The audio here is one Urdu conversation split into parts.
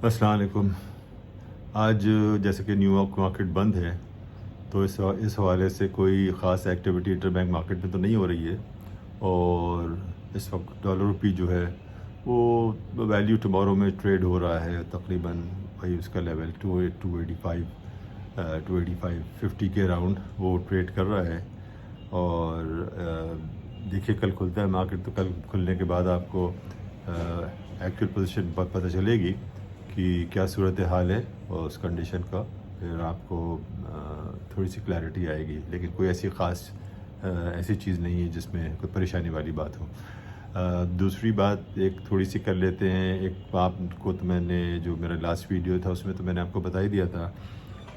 السلام علیکم۔ آج جیسے کہ نیو یارک مارکیٹ بند ہے، تو اس حوالے سے کوئی خاص ایکٹیویٹی انٹر بینک مارکیٹ میں تو نہیں ہو رہی ہے، اور اس وقت ڈالر روپی جو ہے وہ ویلیو ٹمارو میں ٹریڈ ہو رہا ہے، تقریباً وہی اس کا لیول 285 کے اراؤنڈ وہ ٹریڈ کر رہا ہے۔ اور دیکھیے کل کھلتا ہے مارکیٹ، تو کل کھلنے کے بعد آپ کو ایکچوئل پوزیشن پتہ چلے گی کہ کیا صورت حال ہے، اور اس کنڈیشن کا پھر آپ کو تھوڑی سی کلیئرٹی آئے گی، لیکن کوئی ایسی خاص ایسی چیز نہیں ہے جس میں کوئی پریشانی والی بات ہو۔ دوسری بات ایک تھوڑی سی کر لیتے ہیں، ایک آپ کو تو میں نے جو میرا لاسٹ ویڈیو تھا اس میں تو میں نے آپ کو بتا ہی دیا تھا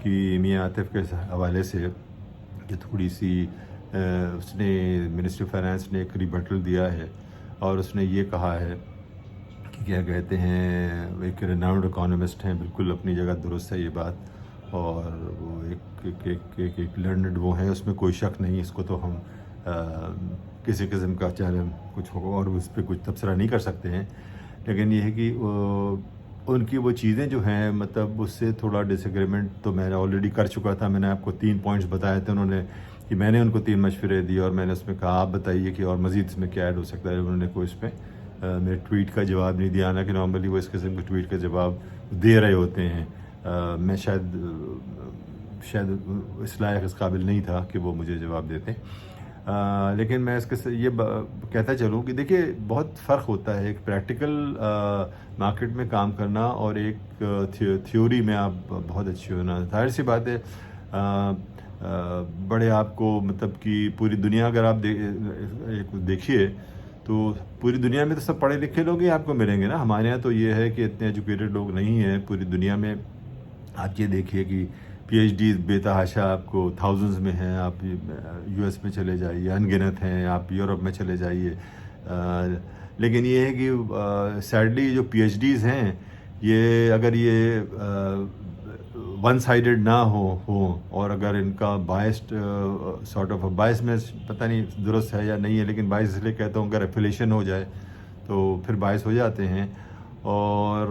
کہ میاں عاطف کے حوالے سے کہ تھوڑی سی اس نے منسٹری فائنانس نے ایک ریبٹل دیا ہے، اور اس نے یہ کہا ہے کہ کیا کہتے ہیں، ایک ریناؤنڈ اکانومسٹ ہیں، بالکل اپنی جگہ درست ہے یہ بات، اور وہ ایک لرنڈ وہ ہیں، اس میں کوئی شک نہیں، اس کو تو ہم کسی قسم کا چاہے کچھ ہو اور اس پہ کچھ تبصرہ نہیں کر سکتے ہیں، لیکن یہ ہے کہ ان کی وہ چیزیں جو ہیں، مطلب اس سے تھوڑا ڈس ایگریمنٹ تو میں نے آلریڈی کر چکا تھا۔ میں نے آپ کو 3 پوائنٹس بتائے تھے، انہوں نے کہ میں نے ان کو 3 مشورے دیے، اور میں نے اس میں کہا آپ بتائیے کہ اور مزید اس میں کیا ایڈ ہو سکتا ہے۔ انہوں نے کوئی اس پہ میرے ٹویٹ کا جواب نہیں دیا، حالانکہ نارملی وہ اس قسم کے ٹویٹ کا جواب دے رہے ہوتے ہیں۔ میں شاید اس لائق اس قابل نہیں تھا کہ وہ مجھے جواب دیتے، لیکن میں اس کے یہ کہتا چلوں کہ دیکھیے بہت فرق ہوتا ہے ایک پریکٹیکل مارکیٹ میں کام کرنا اور ایک تھیوری میں آپ بہت اچھی ہونا۔ ظاہر سی بات ہے، بڑے آپ کو مطلب کہ پوری دنیا اگر آپ دیکھیے تو پوری دنیا میں تو سب پڑھے لکھے لوگ ہی آپ کو ملیں گے نا۔ ہمارے یہاں تو یہ ہے کہ اتنے ایجوکیٹڈ لوگ نہیں ہیں پوری دنیا میں۔ آپ یہ دیکھیے کہ پی ایچ ڈیز بے تحاشا آپ کو تھاؤزنڈز میں ہیں، آپ یو ایس میں چلے جائیے ان گنت ہیں، آپ یورپ میں چلے جائیے، لیکن یہ ہے کہ سیڈلی جو پی ایچ ڈیز ہیں، یہ اگر یہ ون سائیڈڈ نہ ہو اور اگر ان کا بائسڈ سارٹ آف بائس میں پتہ نہیں درست ہے یا نہیں ہے، لیکن بائس اس لیے کہتا ہوں اگر ایفیلیشن ہو جائے تو پھر باعث ہو جاتے ہیں، اور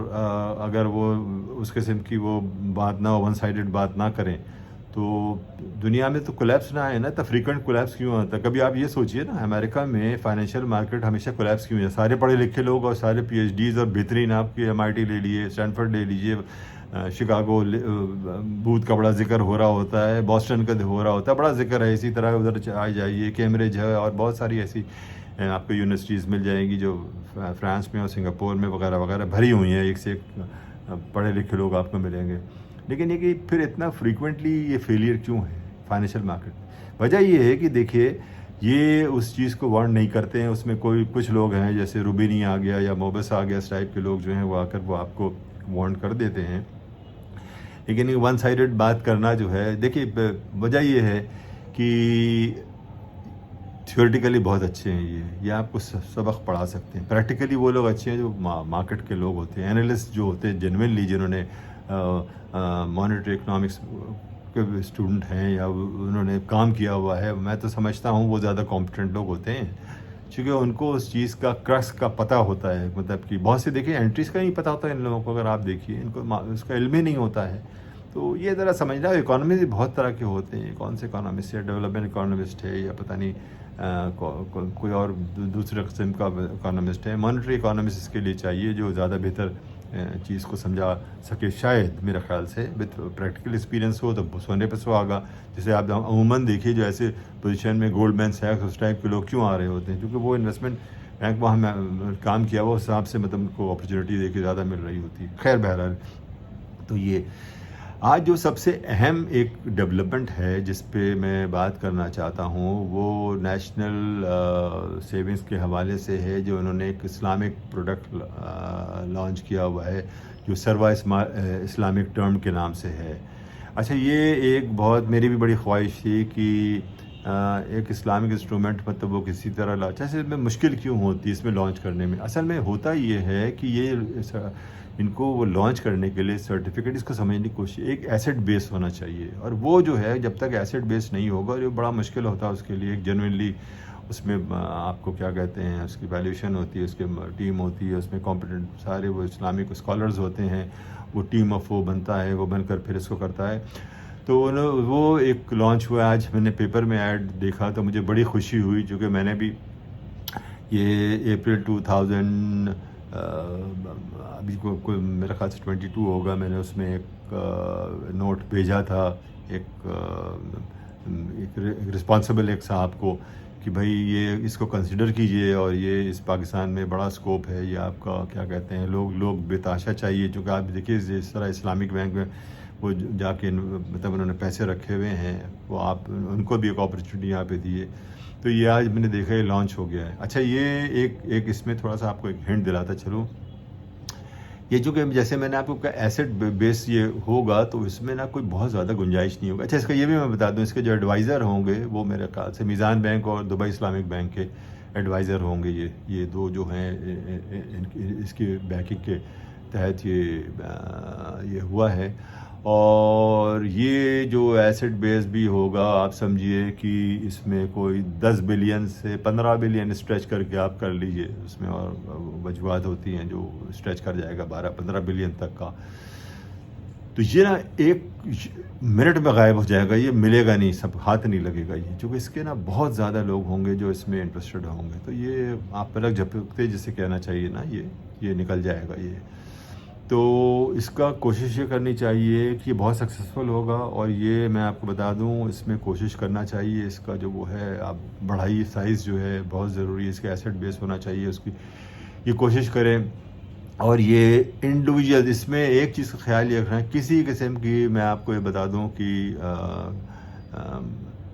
اگر وہ اس قسم کی وہ بات نہ ہو، ون سائیڈڈ بات نہ کریں، تو دنیا میں تو کولیپس نہ آئے نا۔ تو فریکوینٹ کولیپس کیوں آتا ہے؟ کبھی آپ یہ سوچئے نا، امریکہ میں فائنینشیل مارکیٹ ہمیشہ کولیپس کیوں ہے؟ سارے پڑھے لکھے لوگ اور سارے پی ایچ ڈیز اور بہترین، آپ کے MIT لے لیجیے، اسٹینفورڈ لے لیجیے، شکاگو بوتھ کا بڑا ذکر ہو رہا ہوتا ہے، بوسٹن کا ہو رہا ہوتا ہے، بڑا ذکر ہے، اسی طرح ادھر آ جائیے، کیمبرج ہے، اور بہت ساری ایسی آپ کو یونیورسٹیز مل جائیں گی جو فرانس میں اور سنگاپور میں وغیرہ وغیرہ بھری ہوئی ہیں، ایک سے ایک پڑھے لکھے لوگ آپ کو ملیں گے۔ لیکن یہ کہ پھر اتنا فریکوینٹلی یہ فیلئر کیوں ہے فائنینشیل مارکیٹ؟ وجہ یہ ہے کہ دیکھیے یہ اس چیز کو وارن نہیں کرتے ہیں، اس میں کچھ لوگ ہیں جیسے روبینی آ گیا یا موبس آ گیا، اس ٹائپ کے لوگ جو ہیں وہ آ کر وہ آپ کو وارن کر دیتے ہیں، لیکن ون سائیڈڈ بات کرنا جو ہے، دیکھیے وجہ یہ ہے کہ تھیوریٹیکلی بہت اچھے ہیں، یہ آپ کو سبق پڑھا سکتے ہیں، پریکٹیکلی وہ لوگ اچھے ہیں جو مارکیٹ کے لوگ ہوتے ہیں، اینالسٹ جو ہوتے ہیں جنوینلی، جنہوں نے مانیٹری اکنامکس کے اسٹوڈنٹ ہیں یا انہوں نے کام کیا ہوا ہے، میں تو سمجھتا ہوں وہ زیادہ کمپیٹنٹ لوگ ہوتے ہیں، چونکہ ان کو اس چیز کا کرکس کا پتہ ہوتا ہے، مطلب کہ بہت سے دیکھیں انٹریز کا نہیں پتہ ہوتا ہے ان لوگوں کو، اگر آپ دیکھیے ان کو اس کا علم ہی نہیں ہوتا ہے، تو یہ ذرا سمجھنا۔ اکانومی بہت طرح کے ہوتے ہیں، کون سے اکانومسٹ ہے، ڈیولپمنٹ اکانومسٹ ہے یا پتہ نہیں کوئی اور دوسرے قسم کا اکانومسٹ ہے، مانیٹری اکانومسٹ اس کے لیے چاہیے جو زیادہ بہتر چیز کو سمجھا سکے، شاید میرے خیال سے وتھ پریکٹیکل ایکسپیرینس ہو تو سونے پہ سہاگا۔ جیسے آپ عموماً دیکھیے جو ایسے پوزیشن میں گولڈ مین سیکس اس ٹائپ کے لوگ کیوں آ رہے ہوتے ہیں، کیونکہ وہ انویسٹمنٹ بینک وہاں کام کیا وہ حساب سے مطلب ان کو اپرچونیٹی دیکھ کے زیادہ مل رہی ہوتی ہے۔ خیر بہرحال، تو یہ آج جو سب سے اہم ایک ڈیولپمنٹ ہے جس پہ میں بات کرنا چاہتا ہوں، وہ نیشنل سیونگز کے حوالے سے ہے، جو انہوں نے ایک اسلامک پروڈکٹ لانچ کیا ہوا ہے جو سروا اسلامک ٹرم کے نام سے ہے۔ اچھا، یہ ایک بہت میری بھی بڑی خواہش تھی کہ ایک اسلامک انسٹرومنٹ مطلب وہ کسی طرح جیسے میں مشکل کیوں ہوتی ہے اس میں لانچ کرنے میں؟ اصل میں ہوتا یہ ہے کہ یہ ان کو وہ لانچ کرنے کے لیے سرٹیفکیٹ، اس کو سمجھنے کی کوشش، ایک ایسٹ بیس ہونا چاہیے، اور وہ جو ہے جب تک ایسٹ بیس نہیں ہوگا یہ بڑا مشکل ہوتا ہے اس کے لیے ایک جنوینلی اس میں آپ کو کیا کہتے ہیں اس کی ویلیوشن ہوتی ہے، اس کی ٹیم ہوتی ہے، اس میں کمپیٹنٹ سارے وہ اسلامک اسکالرز ہوتے ہیں، وہ ٹیم آف وہ بنتا ہے، وہ بن کر پھر اس کو کرتا ہے. تو وہ ایک لانچ ہوا. آج میں نے پیپر میں ایڈ دیکھا تو مجھے بڑی خوشی ہوئی، چونکہ میں نے بھی یہ اپریل 2000 ابھی کوئی میرا خیال سے 22 ہوگا، میں نے اس میں ایک نوٹ بھیجا تھا ایک رسپانسبل ایک صاحب کو کہ بھائی یہ اس کو کنسیڈر کیجئے، اور یہ اس پاکستان میں بڑا سکوپ ہے، یہ آپ کا کیا کہتے ہیں لوگ بے تحاشا چاہیے. چونکہ آپ دیکھیے جس طرح اسلامک بینک میں وہ جا کے مطلب انہوں نے پیسے رکھے ہوئے ہیں، وہ آپ ان کو بھی ایک اپرچونیٹی یہاں پہ دیے. تو یہ آج میں نے دیکھا یہ لانچ ہو گیا ہے. اچھا یہ ایک اس میں تھوڑا سا آپ کو ایک ہنٹ دلاتا چلوں. یہ چونکہ جیسے میں نے آپ کو کہا ایسٹ بیس یہ ہوگا تو اس میں نا کوئی بہت زیادہ گنجائش نہیں ہوگا. اچھا اس کا یہ بھی میں بتا دوں، اس کے جو ایڈوائزر ہوں گے وہ میرے خیال سے میزان بینک اور دبئی اسلامک بینک کے ایڈوائزر ہوں گے. یہ دو جو ہیں اس کی بیکنگ کے تحت یہ ہوا ہے. اور یہ جو ایسٹ بیس بھی ہوگا آپ سمجھیے کہ اس میں کوئی 10 بلین سے 15 بلین اسٹریچ کر کے آپ کر لیجئے. اس میں اور وجوہات ہوتی ہیں جو اسٹریچ کر جائے گا 12-15 بلین تک کا. تو یہ نا ایک منٹ میں غائب ہو جائے گا، یہ ملے گا نہیں، سب ہاتھ نہیں لگے گا یہ، چونکہ اس کے نا بہت زیادہ لوگ ہوں گے جو اس میں انٹرسٹڈ ہوں گے. تو یہ آپ پلک جھپکتے جسے کہنا چاہیے نا، یہ نکل جائے گا یہ. تو اس کا کوشش یہ کرنی چاہیے کہ یہ بہت سکسیزفل ہوگا. اور یہ میں آپ کو بتا دوں اس میں کوشش کرنا چاہیے اس کا جو وہ ہے آپ بڑھائی سائز جو ہے بہت ضروری ہے، اس کا ایسٹ بیس ہونا چاہیے اس کی، یہ کوشش کریں. اور یہ انڈیویجول اس میں ایک چیز کا خیال یہ رکھنا ہے، کسی قسم کی میں آپ کو یہ بتا دوں کہ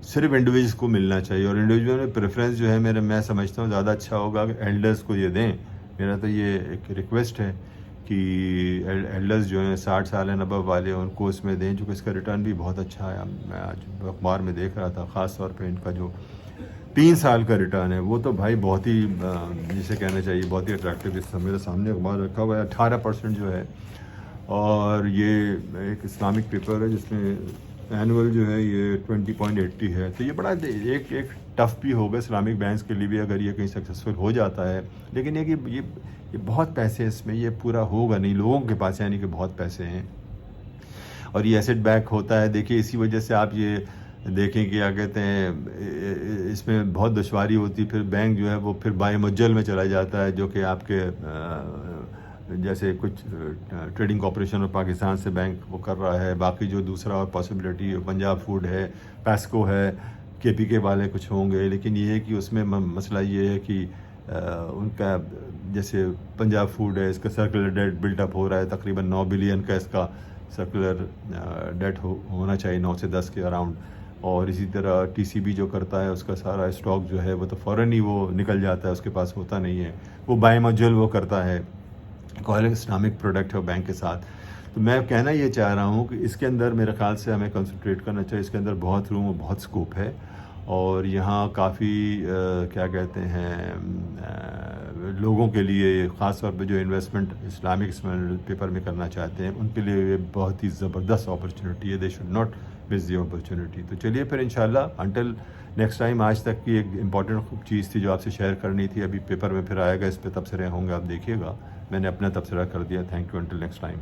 صرف انڈیویجولس کو ملنا چاہیے. اور انڈیویجول میں پریفرنس جو ہے میں سمجھتا ہوں زیادہ اچھا ہوگا کہ ایلڈرز کو یہ دیں. میرا تو یہ ایک ریکویسٹ ہے کہ ایلڈرز جو ہیں 60 سال اینڈ ابو والے ان کو اس میں دیں، چونکہ اس کا ریٹرن بھی بہت اچھا ہے. میں آج اخبار میں دیکھ رہا تھا خاص طور پہ ان کا جو 3 سال کا ریٹرن ہے وہ تو بھائی بہت ہی جسے کہنا چاہیے بہت ہی اٹریکٹیو. اس میرے سامنے اخبار رکھا ہوا ہے 18% جو ہے. اور یہ ایک اسلامک پیپر ہے جس میں اینول جو ہے یہ 20.80 ہے. تو یہ بڑا ایک ٹف بھی ہوگا اسلامک بینکس کے لیے بھی اگر یہ کہیں سکسیزفل ہو جاتا ہے. لیکن یہ بہت پیسے اس میں، یہ پورا ہوگا نہیں لوگوں کے پاس، یعنی کہ بہت پیسے ہیں. اور یہ ایسٹ بیک ہوتا ہے. دیکھیے اسی وجہ سے آپ یہ دیکھیں کہ کیا کہتے ہیں اس میں بہت دشواری ہوتی. پھر بینک جو ہے وہ پھر بائی مجل میں چلا جاتا ہے، جو کہ آپ کے جیسے کچھ ٹریڈنگ کارپوریشن اور پاکستان سے بینک وہ کر رہا ہے. باقی جو دوسرا اور پاسبلٹی پنجاب فوڈ ہے، پیسکو ہے، KPK والے کچھ ہوں گے. لیکن یہ ہے کہ اس میں مسئلہ یہ ہے کہ ان کا جیسے پنجاب فوڈ ہے، اس کا سرکولر ڈیٹ بلٹ اپ ہو رہا ہے، تقریباً 9 بلین کا اس کا سرکولر ڈیٹ ہونا چاہیے 9 سے 10 کے اراؤنڈ. اور اسی طرح TCB جو کرتا ہے اس کا سارا اسٹاک جو ہے وہ تو فوراً ہی وہ نکل جاتا ہے، اس کے پاس ہوتا نہیں ہے. وہ بائی مجل وہ کرتا ہے، کوئی اسلامک پروڈکٹ ہے بینک کے ساتھ. تو میں کہنا یہ چاہ رہا ہوں کہ اس کے اندر میرے خیال سے ہمیں کنسنٹریٹ کرنا چاہیے. اس کے اندر بہت روم اور بہت سکوپ ہے. اور یہاں کافی کیا کہتے ہیں لوگوں کے لیے خاص طور پہ جو انویسٹمنٹ اسلامک پیپر میں کرنا چاہتے ہیں ان کے لیے یہ بہت ہی زبردست اپرچونیٹی ہے. They should not miss the opportunity. تو چلیے پھر انشاءاللہ انٹل نیکسٹ ٹائم. آج تک کی ایک امپورٹنٹ چیز تھی جو آپ سے شیئر کرنی تھی. ابھی پیپر میں پھر آئے گا، اس پہ تبصرے ہوں گے، آپ دیکھیے گا. میں نے اپنا تبصرہ کر دیا. Thank you. Until next time.